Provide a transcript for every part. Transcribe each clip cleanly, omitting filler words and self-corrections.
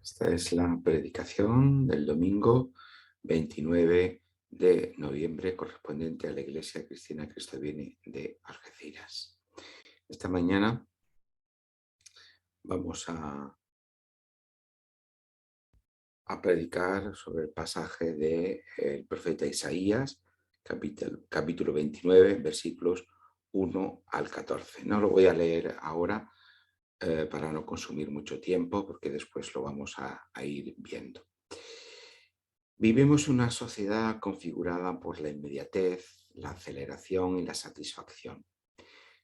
Esta es la predicación del domingo 29 de noviembre correspondiente a la Iglesia Cristiana Cristo Viene de Algeciras. Esta mañana vamos a predicar sobre el pasaje del profeta Isaías, capítulo 29, versículos 1 al 14. No lo voy a leer ahora para no consumir mucho tiempo, porque después lo vamos a ir viendo. Vivimos una sociedad configurada por la inmediatez, la aceleración y la satisfacción.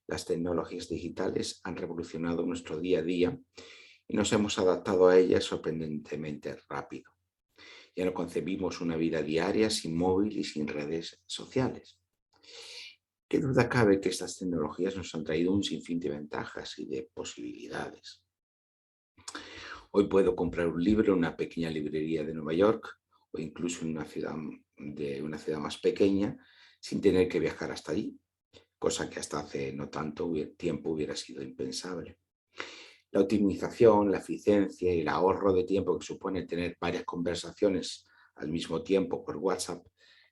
Las tecnologías digitales han revolucionado nuestro día a día y nos hemos adaptado a ellas sorprendentemente rápido. Ya no concebimos una vida diaria sin móvil y sin redes sociales. ¿Qué duda cabe que estas tecnologías nos han traído un sinfín de ventajas y de posibilidades? Hoy puedo comprar un libro en una pequeña librería de Nueva York o incluso en una ciudad más pequeña sin tener que viajar hasta allí, cosa que hasta hace no tanto tiempo hubiera sido impensable. La optimización, la eficiencia y el ahorro de tiempo que supone tener varias conversaciones al mismo tiempo por WhatsApp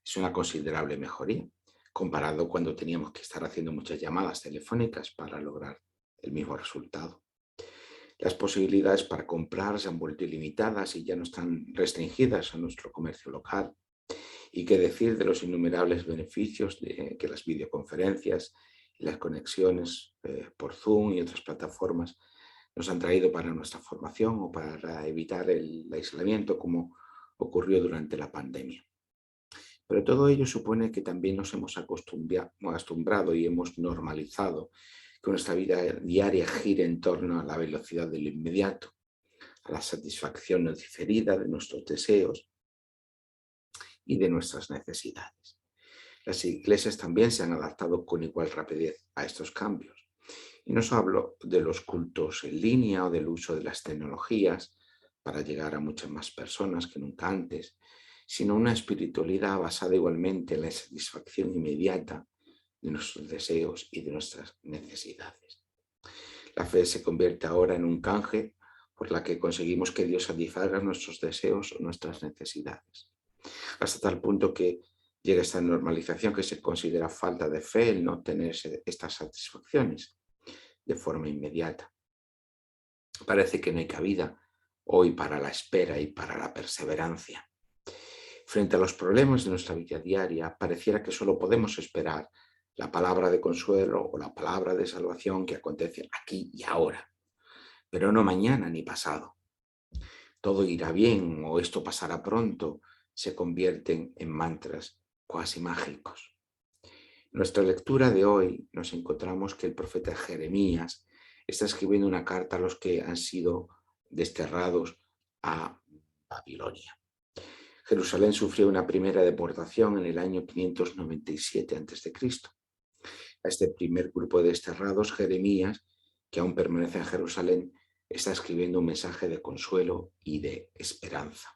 es una considerable mejoría, comparado cuando teníamos que estar haciendo muchas llamadas telefónicas para lograr el mismo resultado. Las posibilidades para comprar se han vuelto ilimitadas y ya no están restringidas a nuestro comercio local. ¿Y qué decir de los innumerables beneficios que las videoconferencias y las conexiones por Zoom y otras plataformas nos han traído para nuestra formación o para evitar el aislamiento como ocurrió durante la pandemia? Pero todo ello supone que también nos hemos acostumbrado y hemos normalizado que nuestra vida diaria gire en torno a la velocidad de lo inmediato, a la satisfacción no diferida de nuestros deseos y de nuestras necesidades. Las iglesias también se han adaptado con igual rapidez a estos cambios. Y no solo hablo de los cultos en línea o del uso de las tecnologías para llegar a muchas más personas que nunca antes, sino una espiritualidad basada igualmente en la satisfacción inmediata de nuestros deseos y de nuestras necesidades. La fe se convierte ahora en un canje por la que conseguimos que Dios satisfaga nuestros deseos o nuestras necesidades. Hasta tal punto que llega esta normalización que se considera falta de fe el no tener estas satisfacciones de forma inmediata. Parece que no hay cabida hoy para la espera y para la perseverancia. Frente a los problemas de nuestra vida diaria, pareciera que solo podemos esperar la palabra de consuelo o la palabra de salvación que acontece aquí y ahora, pero no mañana ni pasado. Todo irá bien o esto pasará pronto se convierten en mantras cuasi mágicos. En nuestra lectura de hoy nos encontramos que el profeta Jeremías está escribiendo una carta a los que han sido desterrados a Babilonia. Jerusalén sufrió una primera deportación en el año 597 a.C. A este primer grupo de desterrados, Jeremías, que aún permanece en Jerusalén, está escribiendo un mensaje de consuelo y de esperanza.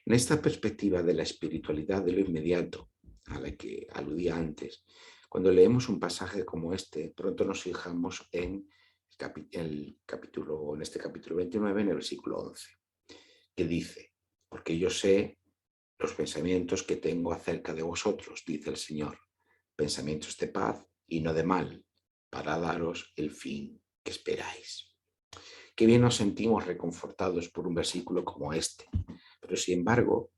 En esta perspectiva de la espiritualidad de lo inmediato, a la que aludía antes, cuando leemos un pasaje como este, pronto nos fijamos en este capítulo 29, en el versículo 11, que dice: porque yo sé los pensamientos que tengo acerca de vosotros, dice el Señor, pensamientos de paz y no de mal, para daros el fin que esperáis. Qué bien nos sentimos reconfortados por un versículo como este, pero sin embargo,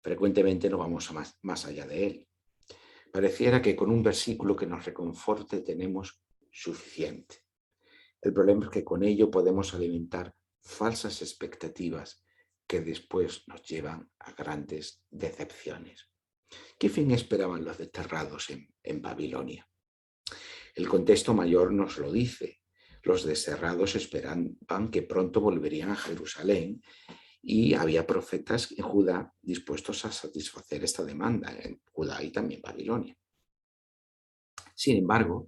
frecuentemente no vamos más allá de él. Pareciera que con un versículo que nos reconforte tenemos suficiente. El problema es que con ello podemos alimentar falsas expectativas que después nos llevan a grandes decepciones. ¿Qué fin esperaban los desterrados en Babilonia? El contexto mayor nos lo dice. Los desterrados esperaban que pronto volverían a Jerusalén y había profetas en Judá dispuestos a satisfacer esta demanda, en Judá y también Babilonia. Sin embargo,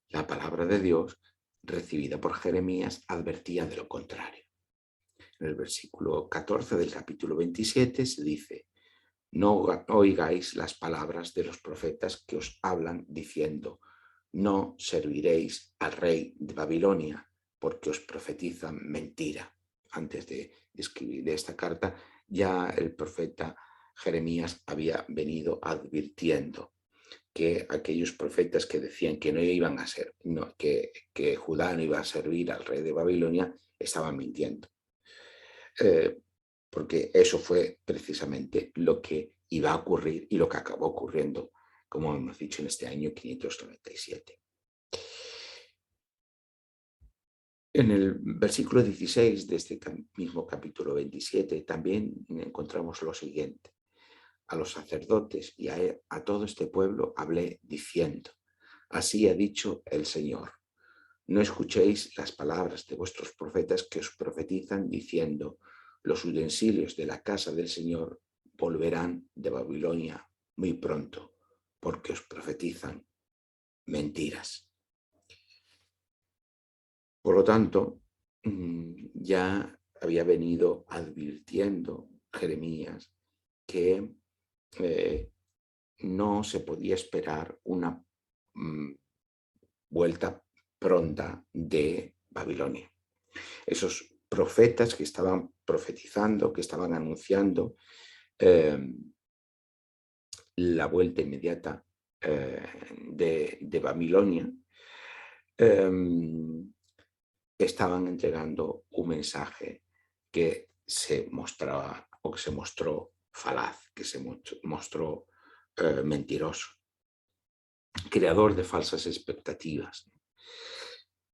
la palabra de Dios, recibida por Jeremías, advertía de lo contrario. En el versículo 14 del capítulo 27 se dice: no oigáis las palabras de los profetas que os hablan diciendo: no serviréis al rey de Babilonia, porque os profetizan mentira. antes de escribir esta carta, ya el profeta Jeremías había venido advirtiendo que aquellos profetas que decían que no iban a ser, que Judá no iba a servir al rey de Babilonia, estaban mintiendo. Porque eso fue precisamente lo que iba a ocurrir y lo que acabó ocurriendo, como hemos dicho, en este año 597. En el versículo 16 de este mismo capítulo 27 también encontramos lo siguiente. A los sacerdotes y a todo este pueblo hablé diciendo, así ha dicho el Señor, no escuchéis las palabras de vuestros profetas que os profetizan diciendo, los utensilios de la casa del Señor volverán de Babilonia muy pronto, porque os profetizan mentiras. Por lo tanto, ya había venido advirtiendo Jeremías que no se podía esperar una vuelta pronta de Babilonia. Esos profetas que estaban profetizando, que estaban anunciando la vuelta inmediata de Babilonia, estaban entregando un mensaje que se mostraba o que se mostró falaz, que se mostró mentiroso, creador de falsas expectativas.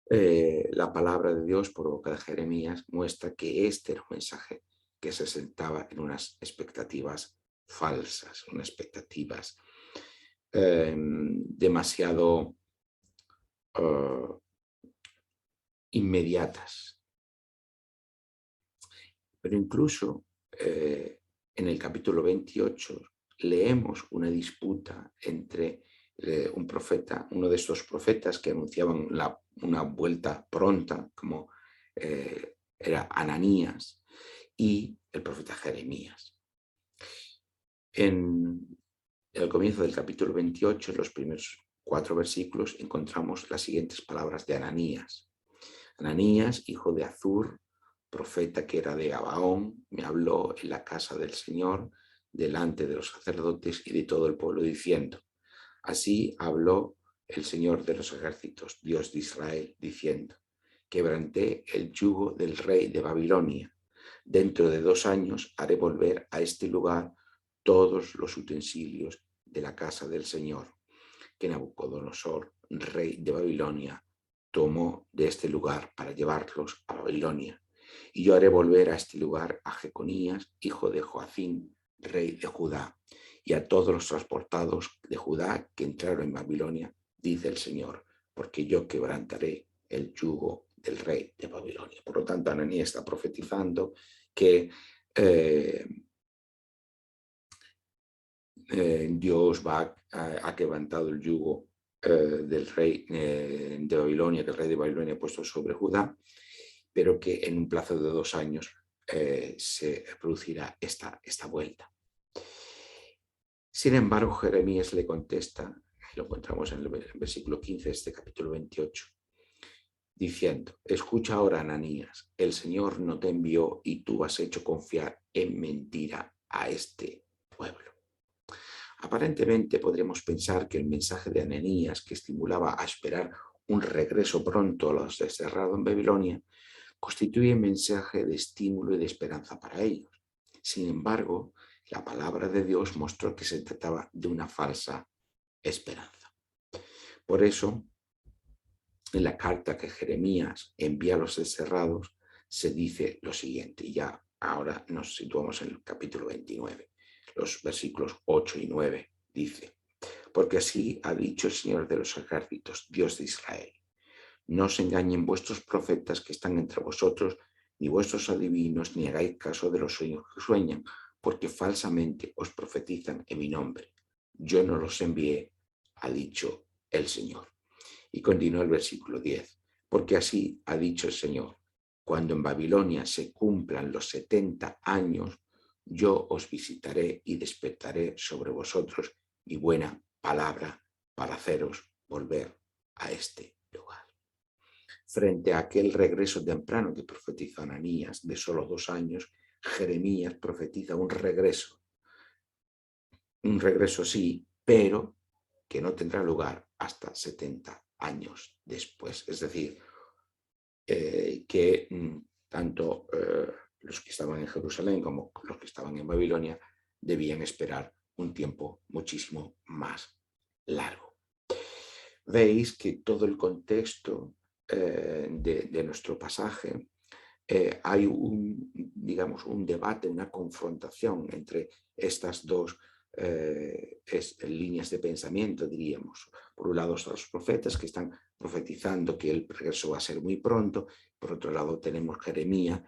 La palabra de Dios por boca de Jeremías muestra que este era un mensaje que se sentaba en unas expectativas falsas, unas expectativas demasiado inmediatas. Pero incluso en el capítulo 28 leemos una disputa entre un profeta, uno de estos profetas que anunciaban una vuelta pronta, como era Ananías, y el profeta Jeremías. En el comienzo del capítulo 28, en los primeros 4 versículos, encontramos las siguientes palabras de Ananías. Ananías, hijo de Azur, profeta que era de Gabaón, me habló en la casa del Señor, delante de los sacerdotes y de todo el pueblo, diciendo, así habló el Señor de los ejércitos, Dios de Israel, diciendo, quebranté el yugo del rey de Babilonia. Dentro de 2 años haré volver a este lugar todos los utensilios de la casa del Señor, que Nabucodonosor, rey de Babilonia, tomó de este lugar para llevarlos a Babilonia. Y yo haré volver a este lugar a Jeconías, hijo de Joacín, rey de Judá, y a todos los transportados de Judá que entraron en Babilonia, dice el Señor, porque yo quebrantaré el yugo del rey de Babilonia. Por lo tanto, Ananías está profetizando que Dios ha quebrantado el yugo del rey de Babilonia, que el rey de Babilonia ha puesto sobre Judá, pero que en un plazo de 2 años se producirá esta vuelta. Sin embargo, Jeremías le contesta, lo encontramos en el versículo 15 de este capítulo 28, diciendo, escucha ahora, Ananías, el Señor no te envió y tú has hecho confiar en mentira a este pueblo. Aparentemente podríamos pensar que el mensaje de Ananías, que estimulaba a esperar un regreso pronto a los desterrados en Babilonia, constituye un mensaje de estímulo y de esperanza para ellos. Sin embargo, la palabra de Dios mostró que se trataba de una falsa esperanza. Por eso, en la carta que Jeremías envía a los desterrados, se dice lo siguiente, y ya ahora nos situamos en el capítulo 29, los versículos 8 y 9, dice, porque así ha dicho el Señor de los ejércitos, Dios de Israel, no os engañen vuestros profetas que están entre vosotros, ni vuestros adivinos, ni hagáis caso de los sueños que sueñan, porque falsamente os profetizan en mi nombre. Yo no los envié, ha dicho el Señor. Y continúa el versículo 10, porque así ha dicho el Señor, cuando en Babilonia se cumplan los 70 años, yo os visitaré y despertaré sobre vosotros mi buena palabra para haceros volver a este lugar. frente a aquel regreso temprano que profetiza Ananías de solo 2 años, Jeremías profetiza un regreso sí, pero que no tendrá lugar hasta 70 años después. Es decir, que tanto los que estaban en Jerusalén como los que estaban en Babilonia debían esperar un tiempo muchísimo más largo. Veis que todo el contexto de nuestro pasaje hay digamos, un debate, una confrontación entre estas dos líneas de pensamiento, diríamos. Por un lado están los profetas que están profetizando que el regreso va a ser muy pronto. Por otro lado tenemos Jeremías,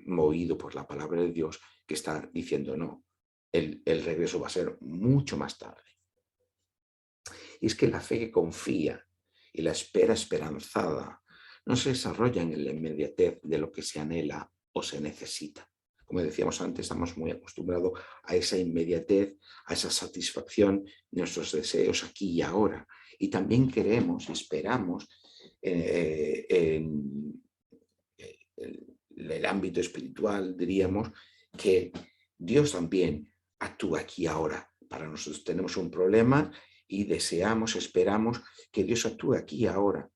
movido por la palabra de Dios, que está diciendo no, el regreso va a ser mucho más tarde. Y es que la fe que confía y la espera esperanzada no se desarrollan en la inmediatez de lo que se anhela o se necesita. Como decíamos antes, estamos muy acostumbrados a esa inmediatez, a esa satisfacción de nuestros deseos aquí y ahora. Y también queremos y esperamos en el ámbito espiritual, diríamos, que Dios también actúa aquí y ahora. Para nosotros tenemos un problema y deseamos, esperamos que Dios actúe aquí y ahora.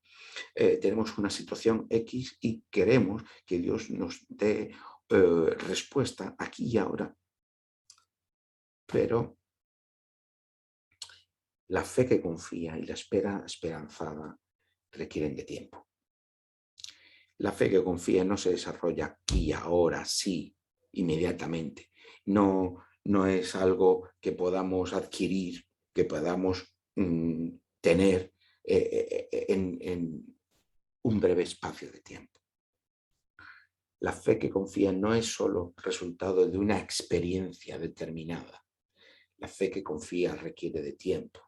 Tenemos una situación X y queremos que Dios nos dé respuesta aquí y ahora. Pero la fe que confía y la espera esperanzada requieren de tiempo. La fe que confía no se desarrolla aquí y ahora, sí, inmediatamente. No es algo que podamos adquirir, que podamos tener en un breve espacio de tiempo. La fe que confía no es solo resultado de una experiencia determinada. La fe que confía requiere de tiempo.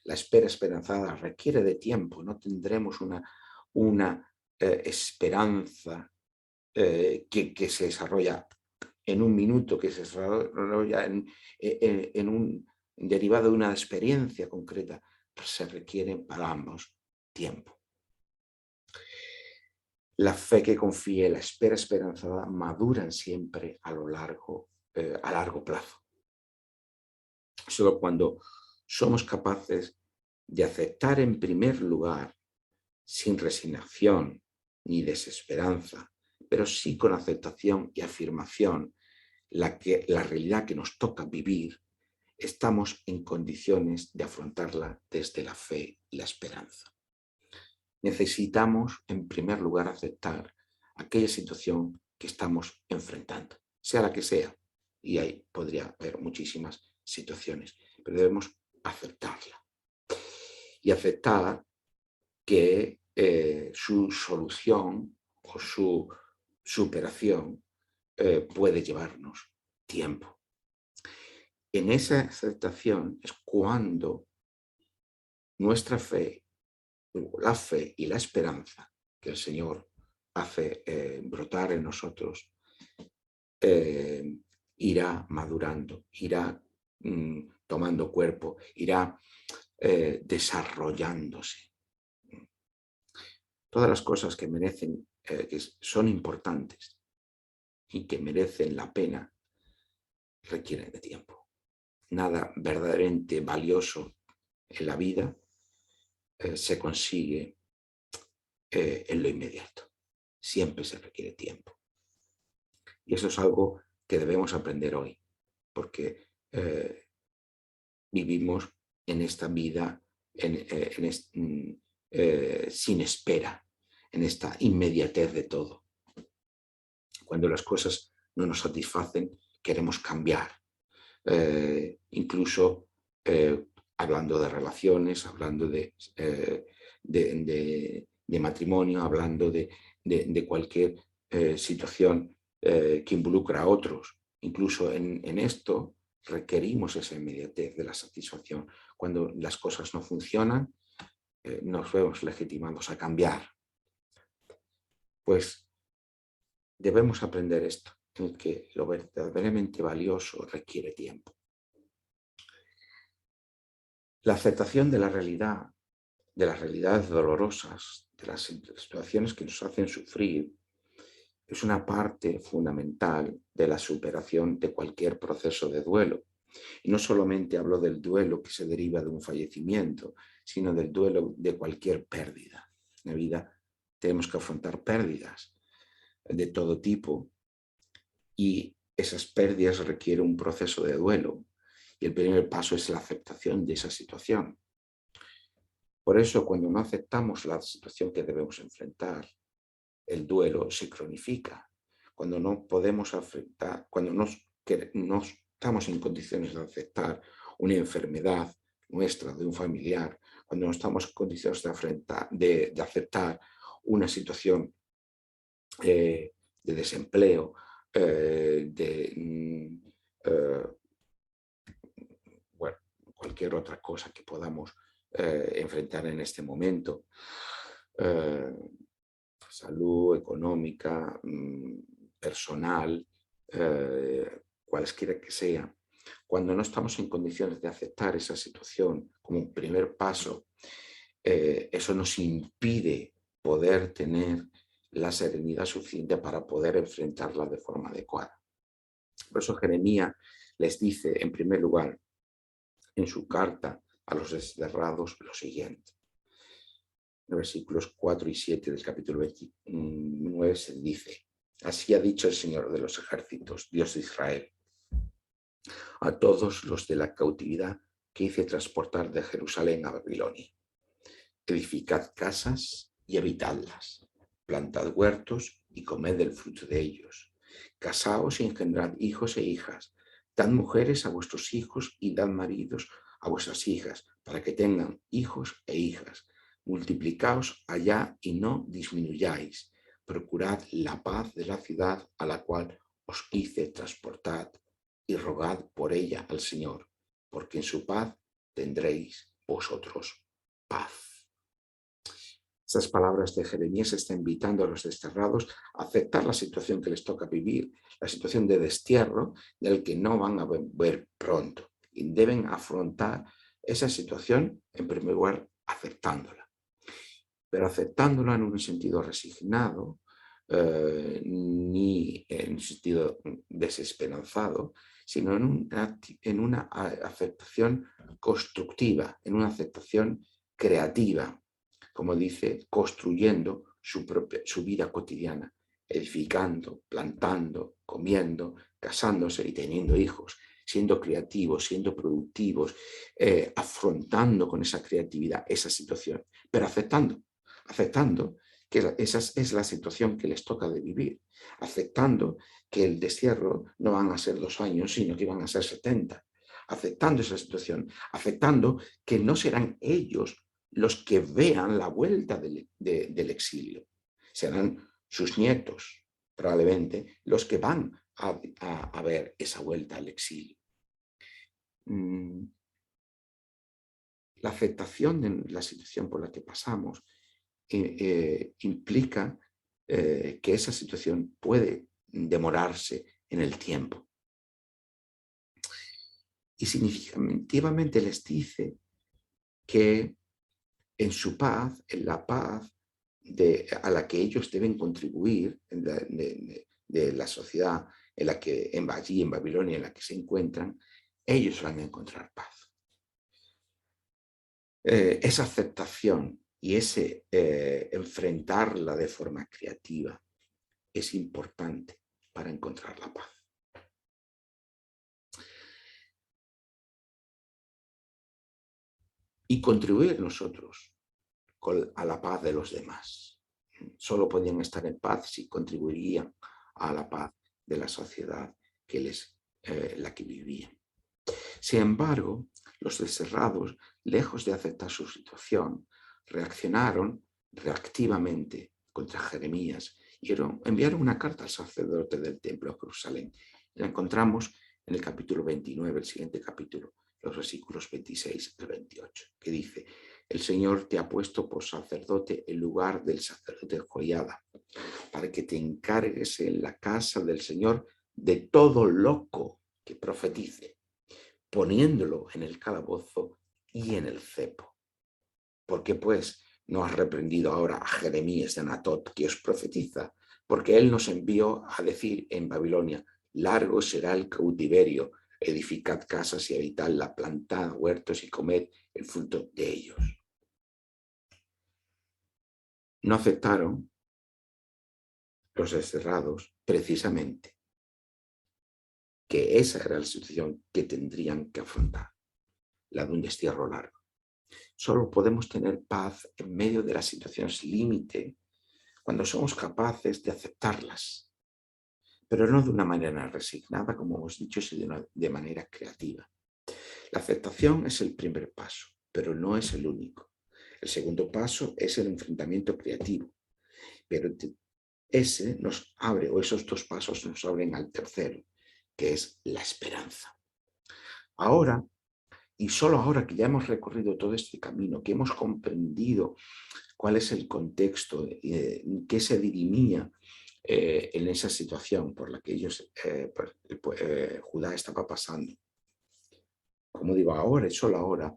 La espera esperanzada requiere de tiempo. No tendremos una esperanza que se desarrolla en un minuto, que se desarrolla en un derivado de una experiencia concreta. Se requiere para ambos tiempo. La fe que confía y la espera esperanzada maduran siempre a largo plazo. Solo cuando somos capaces de aceptar en primer lugar, sin resignación ni desesperanza, pero sí con aceptación y afirmación, la realidad que nos toca vivir, estamos en condiciones de afrontarla desde la fe y la esperanza. Necesitamos, en primer lugar, aceptar aquella situación que estamos enfrentando, sea la que sea, y ahí podría haber muchísimas situaciones, pero debemos aceptarla. Y aceptar que su solución o su superación puede llevarnos tiempo. En esa aceptación es cuando nuestra fe, la fe y la esperanza que el Señor hace brotar en nosotros, irá madurando, irá tomando cuerpo, irá desarrollándose. Todas las cosas que merecen, que son importantes y que merecen la pena, requieren de tiempo. Nada verdaderamente valioso en la vida se consigue en lo inmediato. Siempre se requiere tiempo. Y eso es algo que debemos aprender hoy, porque vivimos en esta vida sin espera, en esta inmediatez de todo. Cuando las cosas no nos satisfacen, queremos cambiar. Incluso hablando de relaciones, hablando de matrimonio, hablando de cualquier situación que involucra a otros. Incluso en esto requerimos esa inmediatez de la satisfacción. Cuando las cosas no funcionan, nos vemos legitimados a cambiar. Pues debemos aprender esto, en que lo verdaderamente valioso requiere tiempo. La aceptación de las realidades dolorosas de las situaciones que nos hacen sufrir, es una parte fundamental de la superación de cualquier proceso de duelo. Y no solamente hablo del duelo que se deriva de un fallecimiento, sino del duelo de cualquier pérdida. En la vida tenemos que afrontar pérdidas de todo tipo y esas pérdidas requieren un proceso de duelo. Y el primer paso es la aceptación de esa situación. Por eso, cuando no aceptamos la situación que debemos enfrentar, el duelo se cronifica. Cuando no podemos afectar, cuando no estamos en condiciones de aceptar una enfermedad nuestra, de un familiar, cuando no estamos en condiciones de aceptar una situación de desempleo, bueno, cualquier otra cosa que podamos enfrentar en este momento, salud económica, personal, cualesquiera que sea, cuando no estamos en condiciones de aceptar esa situación como un primer paso, eso nos impide poder tener la serenidad suficiente para poder enfrentarla de forma adecuada. Por eso Jeremías les dice, en primer lugar, en su carta a los desterrados, lo siguiente. En versículos 4 y 7 del capítulo 29 se dice: así ha dicho el Señor de los ejércitos, Dios de Israel, a todos los de la cautividad que hice transportar de Jerusalén a Babilonia. Edificad casas y habitadlas, plantad huertos y comed el fruto de ellos. Casaos y engendrad hijos e hijas, dad mujeres a vuestros hijos y dad maridos a vuestras hijas, para que tengan hijos e hijas. Multiplicaos allá y no disminuyáis. Procurad la paz de la ciudad a la cual os hice transportar y rogad por ella al Señor, porque en su paz tendréis vosotros paz. Estas palabras de Jeremías están invitando a los desterrados a aceptar la situación que les toca vivir, la situación de destierro del que no van a volver pronto. Y deben afrontar esa situación, en primer lugar, aceptándola. Pero aceptándola en un sentido resignado, ni en un sentido desesperanzado, sino en una aceptación constructiva, en una aceptación creativa, como dice, construyendo su vida cotidiana, edificando, plantando, comiendo, casándose y teniendo hijos, siendo creativos, siendo productivos, afrontando con esa creatividad esa situación, pero aceptando que esa es la situación que les toca de vivir, aceptando que el destierro no van a ser 2 años, sino que van a ser 70, aceptando esa situación, aceptando que no serán ellos los que vean la vuelta del exilio, serán sus nietos, probablemente, los que van a ver esa vuelta al exilio. La aceptación de la situación por la que pasamos implica que esa situación puede demorarse en el tiempo. Y significativamente les dice que en su paz, en la paz a la que ellos deben contribuir, de la sociedad en la que allí en Babilonia en la que se encuentran, ellos van a encontrar paz. Esa aceptación y ese enfrentarla de forma creativa es importante para encontrar la paz. Y contribuir nosotros a la paz de los demás. Solo podían estar en paz si contribuirían a la paz de la sociedad la que vivían. Sin embargo, los desterrados, lejos de aceptar su situación, reaccionaron reactivamente contra Jeremías y enviaron una carta al sacerdote del templo de Jerusalén. La encontramos en el capítulo 29, el siguiente capítulo, los versículos 26 al 28, que dice: el Señor te ha puesto por sacerdote en lugar del sacerdote Joiada, para que te encargues en la casa del Señor de todo loco que profetice, poniéndolo en el calabozo y en el cepo. ¿Por qué, pues? no has reprendido ahora a Jeremías de Anatot, que os profetiza, porque él nos envió a decir en Babilonia, largo será el cautiverio, edificad casas y habitadla, plantad huertos y comed el fruto de ellos. No aceptaron los desterrados precisamente que esa era la situación que tendrían que afrontar, la de un destierro largo. Solo podemos tener paz en medio de las situaciones límite cuando somos capaces de aceptarlas, pero no de una manera resignada, como hemos dicho, sino de manera creativa. La aceptación es el primer paso, pero no es el único. El segundo paso es el enfrentamiento creativo, pero ese nos abre, o esos dos pasos nos abren al tercero, que es la esperanza. Ahora, y solo ahora que ya hemos recorrido todo este camino, que hemos comprendido cuál es el contexto, qué se dirimía en esa situación por la que Judá estaba pasando. Como digo, ahora y solo ahora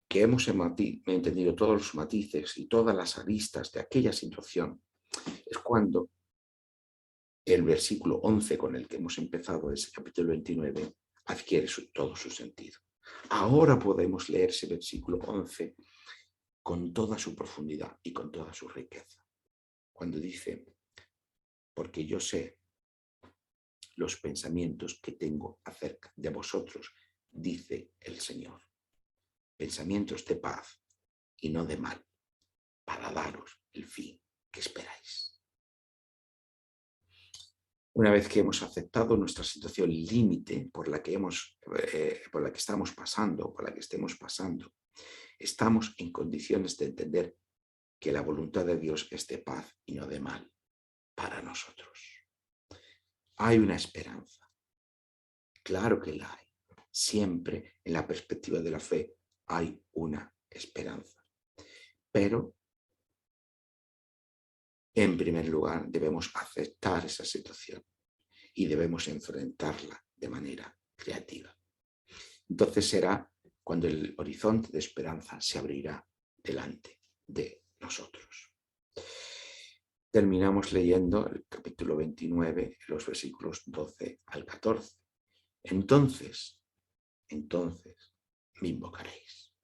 que hemos entendido todos los matices y todas las aristas de aquella situación, es cuando el versículo 11 con el que hemos empezado ese capítulo 29 adquiere todo su sentido. Ahora podemos leer ese versículo 11 con toda su profundidad y con toda su riqueza. Cuando dice, porque yo sé los pensamientos que tengo acerca de vosotros, dice el Señor. Pensamientos de paz y no de mal, para daros el fin que esperáis. Una vez que hemos aceptado nuestra situación límite por la que estamos pasando, por la que estemos pasando, estamos en condiciones de entender que la voluntad de Dios es de paz y no de mal para nosotros. Hay una esperanza. Claro que la hay. Siempre en la perspectiva de la fe hay una esperanza. Pero, en primer lugar, debemos aceptar esa situación y debemos enfrentarla de manera creativa. Entonces será cuando el horizonte de esperanza se abrirá delante de nosotros. Terminamos leyendo el capítulo 29, los versículos 12 al 14. Entonces me invocaréis.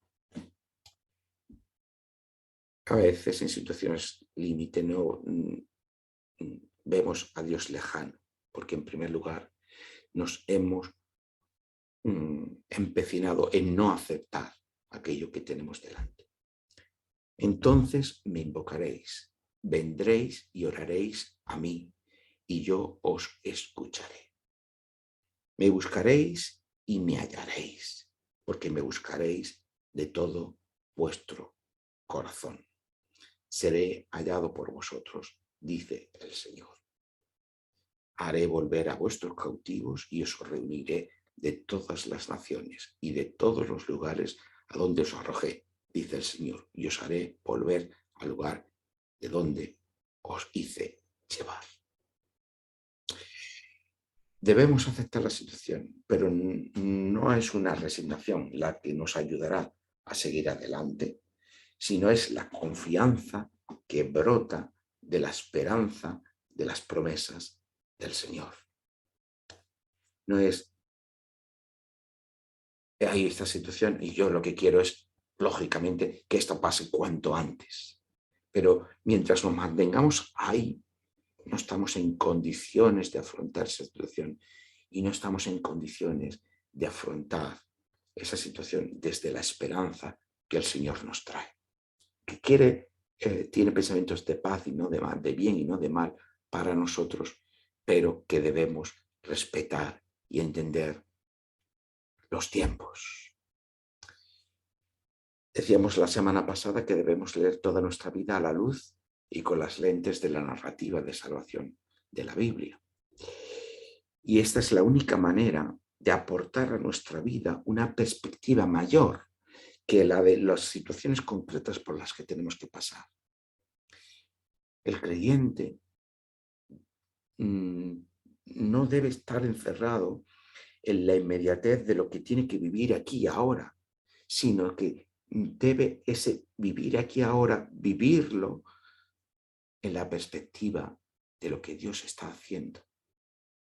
A veces en situaciones límite no vemos a Dios lejano, porque en primer lugar nos hemos empecinado en no aceptar aquello que tenemos delante. Entonces me invocaréis, vendréis y oraréis a mí, y yo os escucharé. Me buscaréis y me hallaréis, porque me buscaréis de todo vuestro corazón. Seré hallado por vosotros, dice el Señor. Haré volver a vuestros cautivos y os reuniré de todas las naciones y de todos los lugares a donde os arrojé, dice el Señor, y os haré volver al lugar de donde os hice llevar. Debemos aceptar la situación, pero no es una resignación la que nos ayudará a seguir adelante, sino es la confianza que brota de la esperanza de las promesas del Señor. No es, hay esta situación y yo lo que quiero es, lógicamente, que esto pase cuanto antes. Pero mientras nos mantengamos ahí, no estamos en condiciones de afrontar esa situación y no estamos en condiciones de afrontar esa situación desde la esperanza que el Señor nos trae. Que tiene pensamientos de paz y no de mal, de bien y no de mal para nosotros, pero que debemos respetar y entender los tiempos. Decíamos la semana pasada que debemos leer toda nuestra vida a la luz y con las lentes de la narrativa de salvación de la Biblia. Y esta es la única manera de aportar a nuestra vida una perspectiva mayor que la de las situaciones concretas por las que tenemos que pasar. El creyente no debe estar encerrado en la inmediatez de lo que tiene que vivir aquí y ahora, sino que debe ese vivir aquí ahora, vivirlo en la perspectiva de lo que Dios está haciendo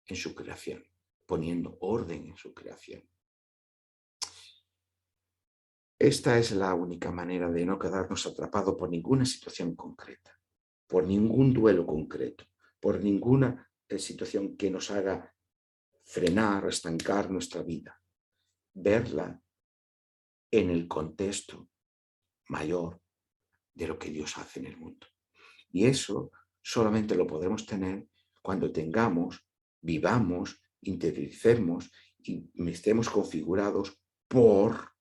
en su creación, poniendo orden en su creación. Esta es la única manera de no quedarnos atrapados por ninguna situación concreta, por ningún duelo concreto, por ninguna situación que nos haga frenar o estancar nuestra vida. Verla en el contexto mayor de lo que Dios hace en el mundo. Y eso solamente lo podremos tener cuando tengamos, vivamos, interioricemos y estemos configurados por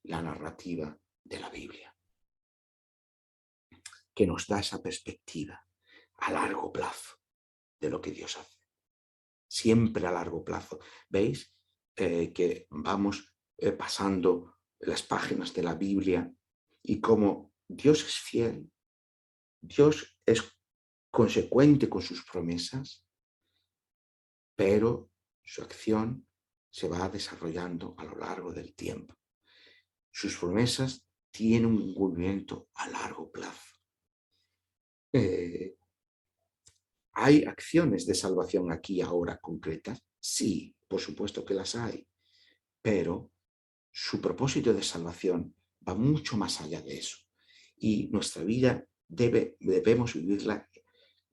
la narrativa de la Biblia, que nos da esa perspectiva a largo plazo de lo que Dios hace. Siempre a largo plazo. ¿Veis? Que vamos pasando las páginas de la Biblia y cómo Dios es fiel, Dios es consecuente con sus promesas, pero su acción se va desarrollando a lo largo del tiempo. Sus promesas tienen un cumplimiento a largo plazo. ¿Hay acciones de salvación aquí ahora concretas? Sí, por supuesto que las hay, pero su propósito de salvación va mucho más allá de eso. Y nuestra vida debemos vivirla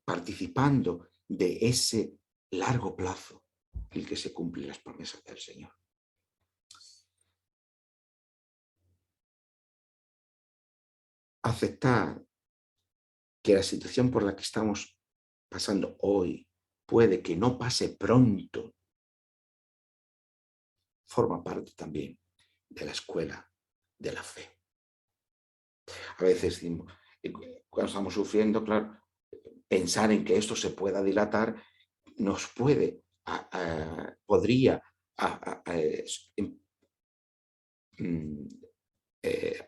participando de ese largo plazo en el que se cumplen las promesas del Señor. Aceptar que la situación por la que estamos pasando hoy puede que no pase pronto, forma parte también de la escuela de la fe. A veces, cuando estamos sufriendo, claro, pensar en que esto se pueda dilatar nos podría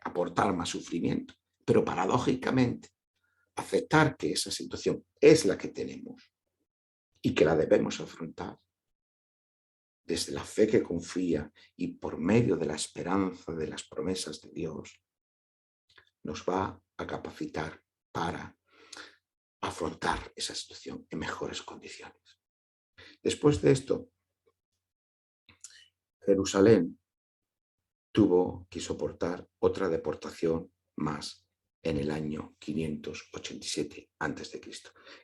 aportar más sufrimiento. Pero paradójicamente, aceptar que esa situación es la que tenemos y que la debemos afrontar desde la fe que confía y por medio de la esperanza de las promesas de Dios, nos va a capacitar para afrontar esa situación en mejores condiciones. Después de esto, Jerusalén tuvo que soportar otra deportación más en el año 587 a.C.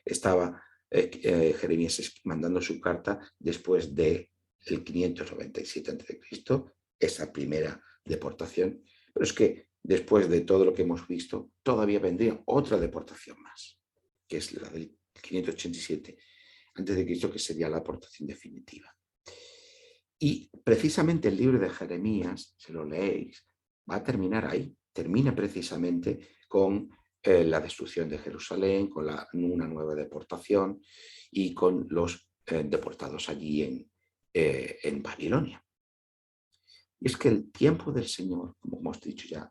Estaba Jeremías mandando su carta después del 597 a.C., esa primera deportación, pero es que después de todo lo que hemos visto, todavía vendría otra deportación más, que es la del 587 a.C., que sería la deportación definitiva. Y precisamente el libro de Jeremías, si lo leéis, va a terminar ahí. Termina precisamente con la destrucción de Jerusalén, con una nueva deportación y con los deportados allí en Babilonia. Y es que el tiempo del Señor, como hemos dicho ya,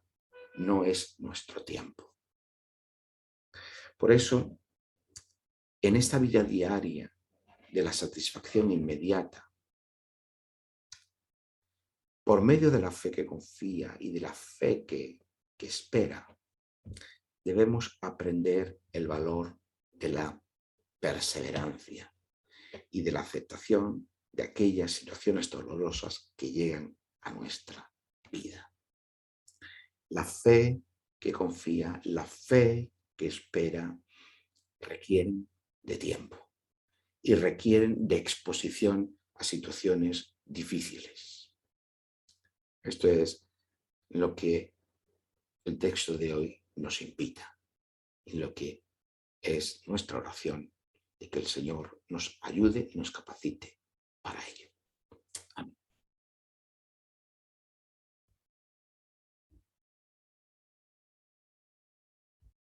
no es nuestro tiempo. Por eso, en esta vida diaria de la satisfacción inmediata, por medio de la fe que confía y de la fe que espera, debemos aprender el valor de la perseverancia y de la aceptación de aquellas situaciones dolorosas que llegan a nuestra vida. La fe que confía, la fe que espera, requieren de tiempo y requieren de exposición a situaciones difíciles. Esto es lo que el texto de hoy nos invita y lo que es nuestra oración de que el Señor nos ayude y nos capacite para ello.